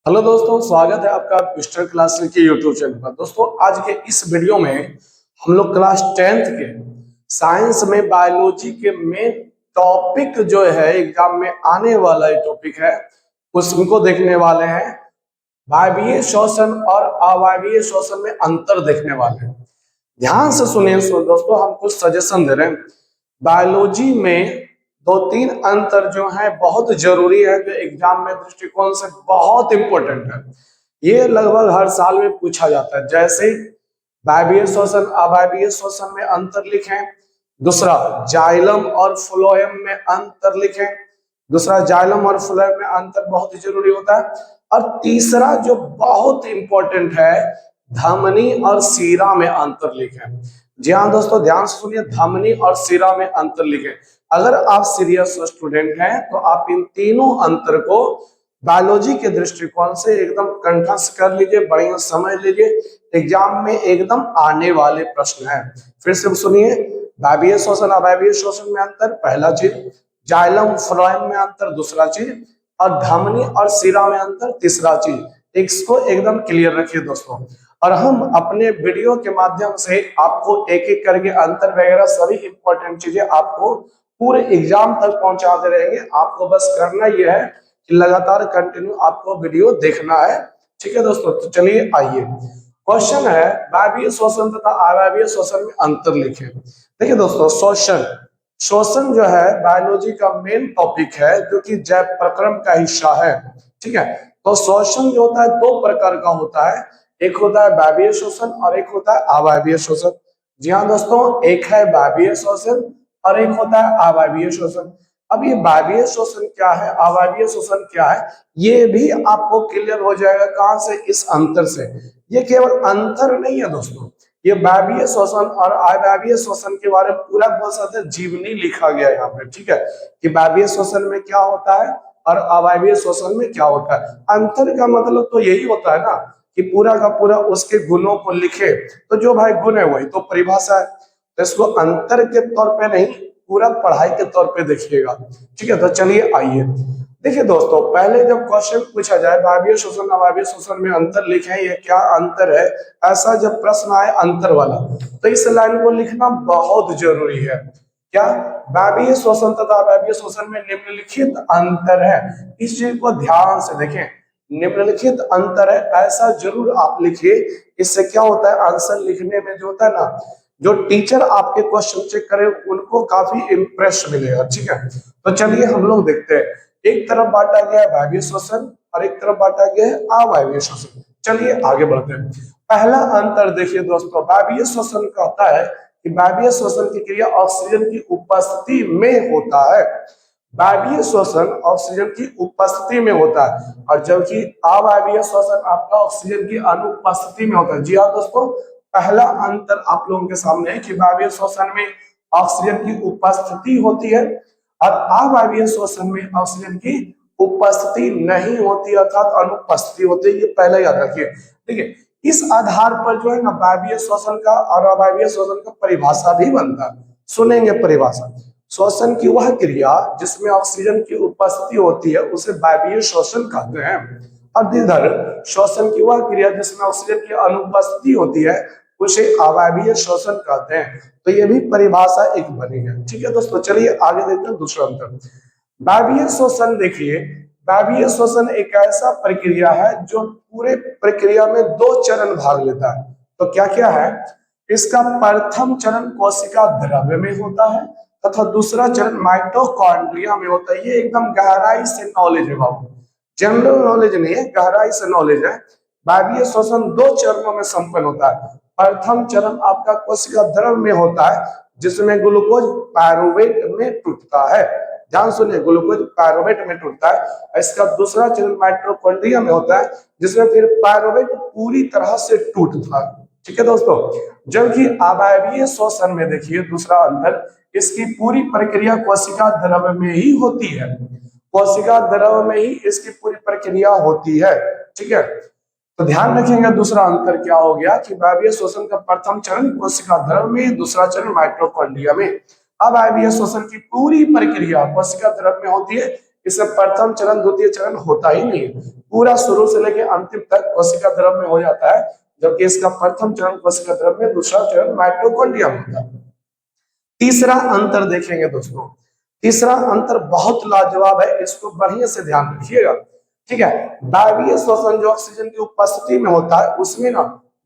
Hello दोस्तों, स्वागत है आपका मिस्टर क्लासेस के यूट्यूब चैनल पर। दोस्तों, आज के इस वीडियो में हम लोग क्लास 10th के साइंस में बायोलॉजी के मेन टॉपिक जो है एग्जाम में आने वाला टॉपिक है उसको देखने वाले हैं। वायवीय श्वसन और अवायवीय श्वसन में अंतर देखने वाले हैं। ध्यान से सुनिए दोस्तों, हम कुछ सजेशन दे रहे हैं। बायोलॉजी में दो तीन अंतर जो है बहुत जरूरी है, जो एग्जाम में दृष्टिकोण से बहुत इंपॉर्टेंट है। ये लगभग हर साल में पूछा जाता है। जैसे वायवीय श्वसन अवायवीय श्वसन में अंतर लिखें। दूसरा, जाइलम और फ्लोएम में अंतर लिखें। दूसरा, जाइलम और फ्लोएम में अंतर बहुत ही जरूरी होता है। और तीसरा जो बहुत इंपॉर्टेंट है, धमनी और सीरा में अंतर लिखें। जी हाँ दोस्तों, ध्यान से सुनिए, धमनी और सीरा में अंतर लिखें। अगर आप सीरियस स्टूडेंट हैं तो आप इन तीनों अंतर को बायोलॉजी के दृष्टिकोण से एकदम कंठस्थ कर लीजिए, बढ़िया समझ लीजिए। एग्जाम में एकदम आने वाले प्रश्न है। फिर से सुनिए, वायवीय श्वसन अवायवीय श्वसन में अंतर पहला चीज, जाइलम फ्लोएम में अंतर दूसरा चीज, और धमनी और सीरा में अंतर तीसरा चीज। इसको एकदम क्लियर रखिए दोस्तों। और हम अपने वीडियो के माध्यम से आपको एक एक करके अंतर वगैरह सभी इंपॉर्टेंट चीजें आपको पूरे एग्जाम तक पहुंचाते रहेंगे। आपको बस करना यह है कि लगातार कंटिन्यू आपको वीडियो देखना है। ठीक है दोस्तों, तो चलिए आइए। क्वेश्चन है, वायवीय श्वसन तथा अवायवीय श्वसन में अंतर लिखें। देखिए दोस्तों, श्वसन श्वसन जो है बायोलॉजी का मेन टॉपिक है, जो कि जैव प्रक्रम का हिस्सा है। ठीक है, तो श्वसन जो होता है दो प्रकार का होता है। एक होता है वायवीय श्वसन और एक होता है अवायवीय श्वसन। जी हाँ दोस्तों, एक है वायवीय श्वसन और एक होता है अवायवीय श्वसन। अब ये वायवीय श्वसन क्या है, अवायवीय श्वसन क्या है, ये भी आपको क्लियर हो जाएगा। कहां से? इस अंतर से। ये केवल अंतर नहीं है दोस्तों, ये वायवीय श्वसन और अवायवीय श्वसन के बारे में पूरा बोल सकते हैं, जीवनी लिखा गया है यहाँ पे। ठीक है, कि वायवीय श्वसन में क्या होता है और अवायवीय श्वसन में क्या होता है। अंतर का मतलब तो यही होता है ना, कि पूरा का पूरा उसके गुणों को लिखे। तो जो भाई गुण है वही तो परिभाषा है। तो इसको अंतर के तौर पे नहीं, पूरा पढ़ाई के तौर पे देखिएगा। ठीक है, तो चलिए आइए। देखिए दोस्तों, पहले जब क्वेश्चन पूछा जाए वायवीय श्वसन अवायवीय श्वसन में अंतर लिखें, ये क्या अंतर है, ऐसा जब प्रश्न आए अंतर वाला, तो इस लाइन को लिखना बहुत जरूरी है। क्या? वायवीय श्वसन तथा अवायवीय श्वसन में निम्नलिखित अंतर है। इस चीज को ध्यान से देखें, निम्नलिखित अंतर है ऐसा जरूर आप लिखिए। इससे क्या होता है, आंसर लिखने में जो होता है ना, जो टीचर आपके क्वेश्चन चेक करे उनको काफी इंप्रेस मिलेगा। ठीक है, तो चलिए हम लोग देखते हैं। एक तरफ बांटा गया है वायवीय श्वसन और एक तरफ बांटा गया है अवायवीय श्वसन। चलिए आगे बढ़ते हैं। पहला अंतर देखिए दोस्तों, वायवीय श्वसन का होता है कि वायवीय श्वसन की क्रिया ऑक्सीजन की उपस्थिति में होता है। वायवीय श्वसन ऑक्सीजन की उपस्थिति में होता है, और जबकि अवायवीय श्वसन आपका ऑक्सीजन की अनुपस्थिति में होता है। जी हाँ दोस्तों, पहला अंतर आप लोगों के सामने है कि वायवीय श्वसन में ऑक्सीजन की उपस्थिति होती है और अवायवीय श्वसन में ऑक्सीजन की उपस्थिति नहीं होती, अर्थात अनुपस्थिति होती है। ये पहले याद रखिए। देखिए, इस आधार पर जो है ना, वायवीय श्वसन का और अवायवीय श्वसन का परिभाषा भी बनता है। सुनेंगे परिभाषा। श्वसन की वह क्रिया जिसमें ऑक्सीजन की उपस्थिति होती है उसे वायवीय श्वसन कहते हैं, और इधर श्वसन की वह क्रिया जिसमें ऑक्सीजन की अनुपस्थिति होती है उसे अवायवीय श्वसन कहते हैं। तो ये भी परिभाषा एक बनी है। ठीक है दोस्तों, चलिए आगे देखते हैं दूसरा अंतर। वायवीय श्वसन देखिए, वायवीय श्वसन एक ऐसा प्रक्रिया है जो पूरे प्रक्रिया में दो चरण भाग लेता है। तो क्या क्या है? इसका प्रथम चरण कोशिका द्रव्य में होता है तथा दूसरा चरण माइटोकॉन्ड्रिया में होता है। ये एकदम गहराई से नॉलेज है बाबू, जनरल नॉलेज नहीं है, गहराई से नॉलेज है। वायवीय श्वसन दो चरणों में संपन्न होता है। प्रथम चरण आपका कोशिका द्रव्य में होता है, जिसमें ग्लूकोज पायरुवेट में टूटता है। ध्यान सुनिए, ग्लूकोज पायरुवेट में टूटता है। इसका दूसरा चरण माइटोकॉन्ड्रिया में होता है, जिसमें फिर पायरुवेट पूरी तरह से टूटता है। ठीक है दोस्तों, जबकि अवायवीय श्वसन में देखिए दूसरा अंतर, इसकी पूरी प्रक्रिया कोशिका द्रव्य में ही होती है। कोशिका द्रव्य में ही इसकी पूरी प्रक्रिया होती है। ठीक है, तो ध्यान रखेंगे दूसरा अंतर क्या हो गया, कि वायवीय श्वसन का प्रथम चरण कोशिका द्रव्य में, दूसरा चरण माइटोकॉन्ड्रिया में। अब अवायवीय श्वसन की पूरी प्रक्रिया कोशिका द्रव्य में होती है, इसमें प्रथम चरण द्वितीय चरण होता ही नहीं है, पूरा शुरू से लेकर अंतिम तक कोशिका द्रव में हो जाता है, जबकि इसका प्रथम चरण कोशिका द्रव में, दूसरा चरण माइटोकॉन्ड्रिया में होता है। तीसरा अंतर देखेंगे दोस्तों, तीसरा अंतर बहुत लाजवाब है, इसको बढ़िया से ध्यान रखिएगा, ठीक है। वायवीय श्वसन जो ऑक्सीजन की उपस्थिति में होता है उसमें ना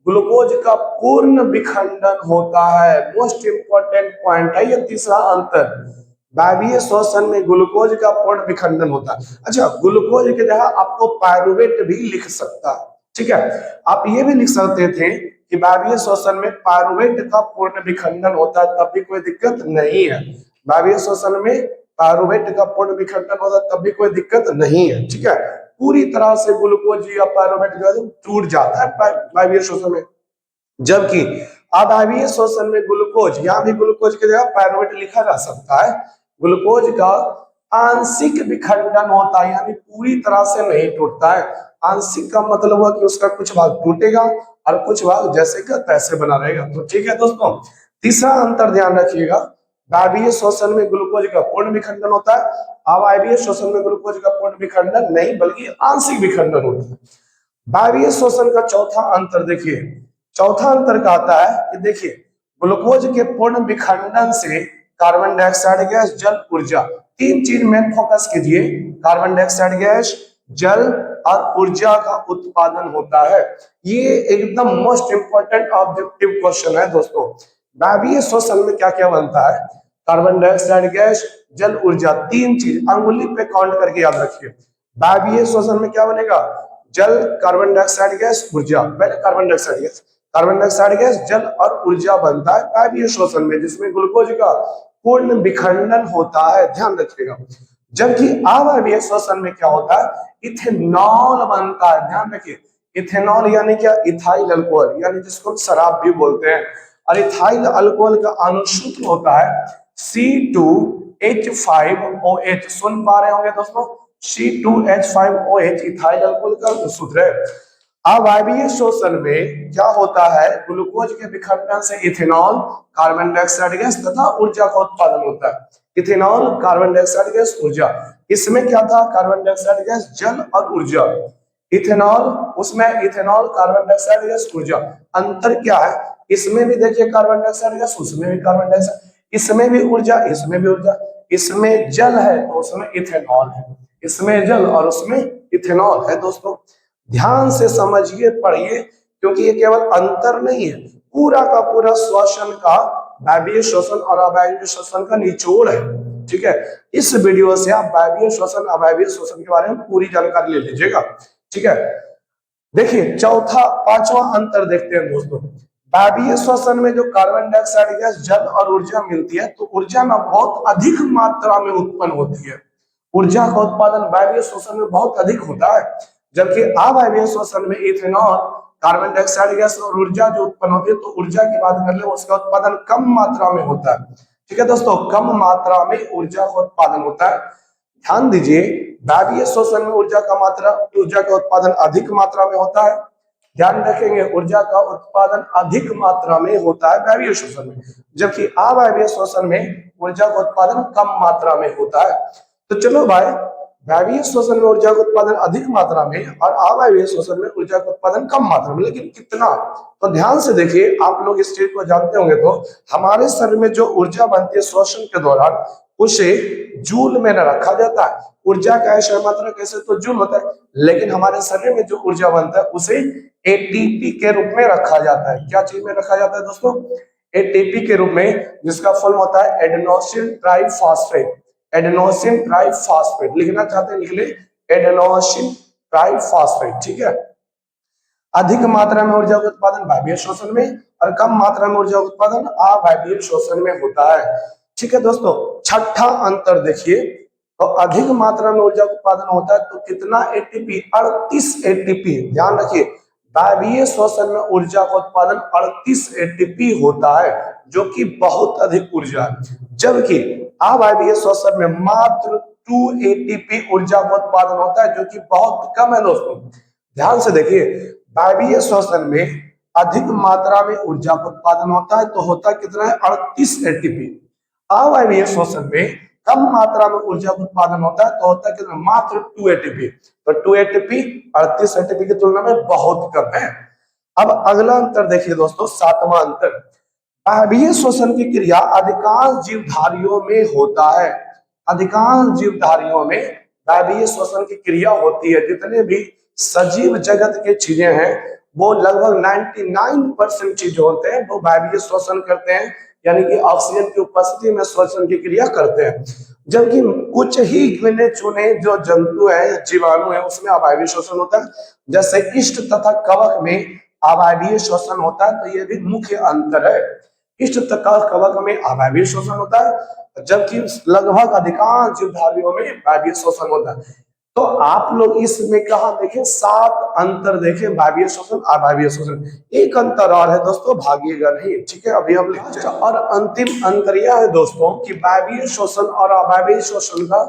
ग्लूकोज का पूर्ण विखंडन होता है। मोस्ट इंपॉर्टेंट पॉइंट है ये तीसरा अंतर, वायवीय श्वसन में ग्लूकोज का पूर्ण विखंडन होता है। अच्छा, ग्लूकोज की जगह आपको पायरुवेट भी लिख सकता है, ठीक है। आप ये भी लिख सकते थे कि वायवीय श्वसन में पायरुवेट का पूर्ण विखंडन होता है, तब भी कोई दिक्कत नहीं है। वायवीय श्वसन में पायरुवेट का पूर्ण विखंडन होता है तब भी कोई दिक्कत नहीं है, ठीक है। पूरी तरह से ग्लूकोज या पायरुवेट जो है टूट जाता है वायवीय श्वसन में, जबकि अवायवीय श्वसन में ग्लूकोज, यहाँ भी ग्लूकोज की जगह पायरुवेट लिखा जा सकता है, ग्लूकोज का आंशिक विखंडन होता है, यानी पूरी तरह से नहीं टूटता है। आंशिक का मतलब हुआ कि उसका कुछ भाग टूटेगा और कुछ भाग जैसे का तैसे बना रहेगा। तो ठीक है दोस्तों, तीसरा अंतर ध्यान रखिएगा, वायवीय श्वसन में ग्लूकोज का पूर्ण विखंडन होता है, अवायवीय श्वसन में ग्लूकोज का पूर्ण विखंडन नहीं बल्कि आंशिक विखंडन होता है। वायवीय श्वसन का चौथा अंतर देखिए, चौथा अंतर कहता है कि देखिए ग्लूकोज के पूर्ण विखंडन से कार्बन डाइऑक्साइड गैस, जल, ऊर्जा, तीन चीज में फोकस कीजिए, कार्बन डाइऑक्साइड गैस, जल और ऊर्जा का उत्पादन होता है। ये एकदम मोस्ट इंपॉर्टेंट ऑब्जेक्टिव क्वेश्चन है दोस्तों। वायवीय श्वसन में क्या क्या बनता है, कार्बन डाइऑक्साइड गैस, जल, ऊर्जा, तीन चीज अंगुली पे काउंट करके याद रखिए। वायवीय श्वसन में क्या बनेगा, जल, कार्बन डाइऑक्साइड गैस, ऊर्जा, पहले carbon dioxide gas, carbon dioxide gas, जल और ऊर्जा बनता है वायवीय श्वसन में, जिसमें ग्लूकोज का पूर्ण विखंडन होता है, ध्यान रखिएगा। जबकि अवायवीय श्वसन में क्या होता है, इथेनॉल बनता है, ध्यान रखिए। इथेनॉल यानी क्या, इथाइल अल्कोहल, यानी जिसको शराब भी बोलते हैं, और इथाइल अल्कोहल का अनुसूत्र होता है C2H5OH। सुन पा रहे होंगे दोस्तों, C2H5OH इथाइल अल्कोहल का अनुसूत्र है। अवायवीय श्वसन में क्या होता है, ग्लूकोज के विखंडन से इथेनॉल, कार्बन डाइऑक्साइड गैस तथा ऊर्जा का उत्पादन होता है। इथेनॉल, कार्बन डाइऑक्साइड गैस, ऊर्जा। इसमें क्या था, कार्बन डाइऑक्साइड गैस, जल और ऊर्जा। इथेनॉल, उसमें इथेनॉल, कार्बन डाइऑक्साइड गैस, ऊर्जा। अंतर क्या है, इसमें भी देखिए कार्बन डाइऑक्साइड गैस, उसमें भी कार्बन डाइऑक्साइड, इसमें भी ऊर्जा, इसमें भी ऊर्जा। इसमें जल है तो उसमें इथेनॉल है, इसमें जल और उसमें इथेनॉल है दोस्तों। ध्यान से समझिए, पढ़िए, क्योंकि ये केवल अंतर नहीं है, पूरा का पूरा श्वसन का, वायवीय श्वसन और अवायवीय श्वसन का निचोड़ है, ठीक है। इस वीडियो से आप वायवीय श्वसन, अवायवीय श्वसन के बारे में पूरी जानकारी ले लीजिएगा, ठीक है। देखिए चौथा, पांचवा अंतर देखते हैं दोस्तों। वायवीय श्वसन में जो कार्बन डाइऑक्साइड गैस, जल और ऊर्जा मिलती है, तो ऊर्जा ना बहुत अधिक मात्रा में उत्पन्न होती है। ऊर्जा का उत्पादन वायवीय श्वसन में बहुत अधिक होता है, जबकि अवायवीय श्वसन में इथेनॉल, कार्बन डाइऑक्साइड गैस और ऊर्जा जो उत्पन्न होती है, तो ऊर्जा की बात कर ले, उसका उत्पादन कम मात्रा में होता है, ठीक है दोस्तों। कम मात्रा में ऊर्जा का उत्पादन होता है। ध्यान दीजिए, वायवीय श्वसन में ऊर्जा का उत्पादन अधिक मात्रा में होता है। ध्यान रखेंगे, ऊर्जा का उत्पादन अधिक मात्रा में होता है वायवीय श्वसन में, जबकि अवायवीय श्वसन में ऊर्जा का उत्पादन कम मात्रा में होता है। तो चलो भाई, वायवीय श्वसन में ऊर्जा का उत्पादन अधिक मात्रा में और अवायवीय श्वसन में ऊर्जा का उत्पादन कम मात्रा में, लेकिन कितना, तो ध्यान से देखिए, आप लोग इस चीज को जानते होंगे। तो हमारे शरीर में जो ऊर्जा बनती है श्वसन के दौरान, उसे जूल में न रखा जाता है। ऊर्जा का ऐसा मात्रा कैसे, तो जूल होता है, लेकिन हमारे शरीर में जो ऊर्जा बनता है उसे एटीपी के रूप में रखा जाता है। क्या चीज में रखा जाता है दोस्तों, एटीपी के रूप में, जिसका फुल होता है एडेनोसिन ट्राइफॉस्फेट। एडेनोसिन ट्राइफॉस्फेट लिखना चाहते हैं, लिख ले, एडेनोसिन ट्राइफॉस्फेट, ठीक है। अधिक मात्रा में ऊर्जा का उत्पादन वायवीय श्वसन में और कम मात्रा में ऊर्जा का उत्पादन अवायवीय श्वसन में होता है, ठीक है दोस्तों। छठा अंतर देखिए, तो अधिक मात्रा में ऊर्जा का उत्पादन होता है तो कितना एटीपी, 38 एटीपी। ध्यान रखिए, वायवीय श्वसन में ऊर्जा का उत्पादन 38 एटीपी होता है, जो कि बहुत अधिक ऊर्जा है, जबकि अवायवीय श्वसन में मात्र 2 एटीपी ऊर्जा का उत्पादन होता है, जो कि बहुत कम है दोस्तों। ध्यान से देखिए, वायवीय श्वसन में अधिक मात्रा में ऊर्जा का उत्पादन होता है, तो होता कितना है, 38 एटीपी। अवायवीय श्वसन में कम मात्रा में ऊर्जा का उत्पादन होता है तो होता है कि मात्र 2 एटीपी। तो 2 एटीपी 38 एटीपी की तुलना में बहुत कम है। अब अगला अंतर देखिए दोस्तों, सातवां अंतर, वायवीय श्वसन की क्रिया अधिकांश जीवधारियों में होता है। अधिकांश जीवधारियों में वायवीय श्वसन की क्रिया होती है। जितने भी सजीव जगत के चीजें हैं वो लगभग 99% चीज होते हैं वो वायवीय श्वसन करते हैं, यानी कि ऑक्सीजन की उपस्थिति में श्वसन की क्रिया करते हैं। जबकि कुछ ही गिने चुने जो जंतु है, जीवाणु है, उसमें अवायवीय श्वसन होता है। जैसे इष्ट तथा कवक में अवायवीय श्वसन होता है, तो ये भी मुख्य अंतर है। इष्ट तथा कवक में अवायवीय श्वसन होता है, जबकि लगभग अधिकांश जीवधारियों में वायवीय श्वसन होता है। तो आप लोग इसमें कहा देखें, 7 अंतर देखें, वायवीय श्वसन अवायवीय श्वसन। एक अंतर और है दोस्तों, भागिएगा नहीं, ठीक है, अभी हम लिखते हैं। और अंतिम अंतर यह है दोस्तों कि वायवीय श्वसन और अवायवीय श्वसन का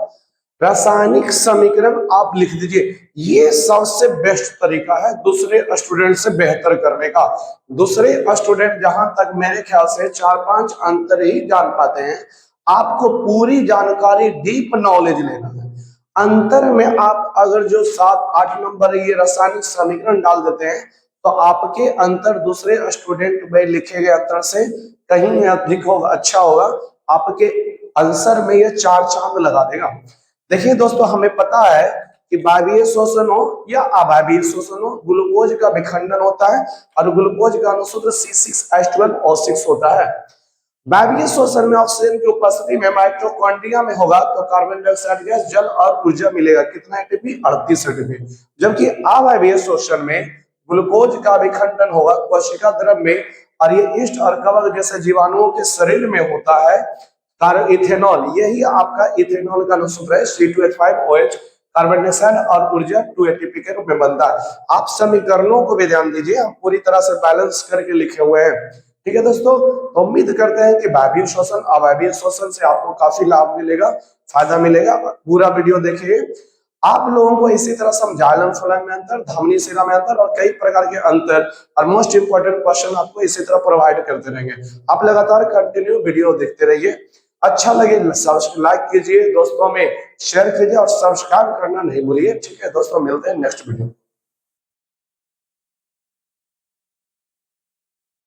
रासायनिक समीकरण आप लिख दीजिए। ये सबसे बेस्ट तरीका है दूसरे स्टूडेंट से बेहतर करने का। दूसरे स्टूडेंट जहां तक मेरे ख्याल से 4-5 अंतर ही जान पाते हैं, आपको पूरी जानकारी, डीप नॉलेज लेना है। अंतर में आप अगर जो 7-8 नंबर ये रासायनिक समीकरण डाल देते हैं तो आपके अंतर दूसरे स्टूडेंट में लिखे गए अंतर से कहीं अधिक होगा, अच्छा होगा। आपके आंसर में ये 4 चांद लगा देगा। देखिए दोस्तों, हमें पता है कि वायवीय श्वसन हो या अवायवीय श्वसन हो, ग्लूकोज का विखंडन होता है और ग्लूकोज का अणुसूत्र C6H12O6 होता है। वायवीय श्वसन में ऑक्सीजन की उपस्थिति में माइटोकॉन्ड्रिया में होगा तो कार्बन डाइऑक्साइड गैस, जल और ऊर्जा मिलेगा। कितना एटीपी? 38 एटीपी। जबकि अवायवीय श्वसन में ग्लूकोज का विखंडन होगा कोशिका द्रव में, और ये इष्ट और कवक जैसे जीवाणुओं के शरीर में होता है। कारण इथेनॉल, यही आपका इथेनॉल का अणुसूत्र है C2H5OH। कार्बन डाइऑक्साइड और ऊर्जा 2 एटीपी के रूप में बनता है। आप समीकरणों को भी ध्यान दीजिए, हम पूरी तरह से बैलेंस करके लिखे हुए हैं। ठीक है दोस्तों, तो उम्मीद करते हैं कि वायवीय श्वसन अवायवीय श्वसन से आपको काफी लाभ मिलेगा, फायदा मिलेगा। पूरा वीडियो देखिए। आप लोगों को इसी तरह समझालन फलन में अंतर, धमनी शिरा में अंतर और कई प्रकार के अंतर और मोस्ट इंपोर्टेंट क्वेश्चन आपको इसी तरह प्रोवाइड करते रहेंगे। आप लगातार कंटिन्यू वीडियो देखते रहिए। अच्छा लगे लाइक कीजिए, दोस्तों में शेयर कीजिए और सब्सक्राइब करना नहीं भूलिए। ठीक है दोस्तों, मिलते हैं नेक्स्ट वीडियो।